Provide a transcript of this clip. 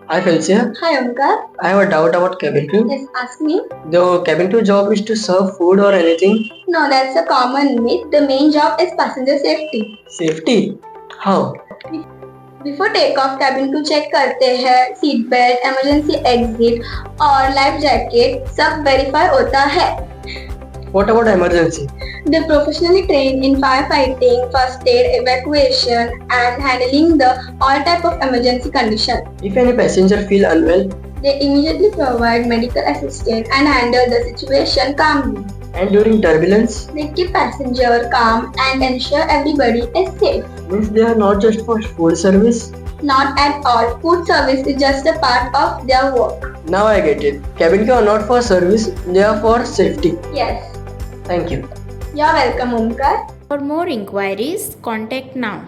Hi Felicia, Hi Omkar. I have a doubt about cabin crew. Yes, ask me. The cabin crew job is to serve food or anything? No, that's a common myth. The main job is passenger safety. Safety? How? Before takeoff, cabin crew check करते हैं seat belt, emergency exit और life jacket सब verify होता है. What about emergency? They professionally trained in firefighting, first aid, evacuation, and handling the all type of emergency condition. If any passenger feel unwell They immediately provide medical assistance and handle the situation calmly. and during turbulence, They keep passenger calm and ensure everybody is safe. means they are not just for food service? Not at all. Food service is just a part of their work. Now I get it. Cabin crew are not for service, they are for safety. Yes. Thank you. You're welcome, Omkar. For more inquiries, contact now.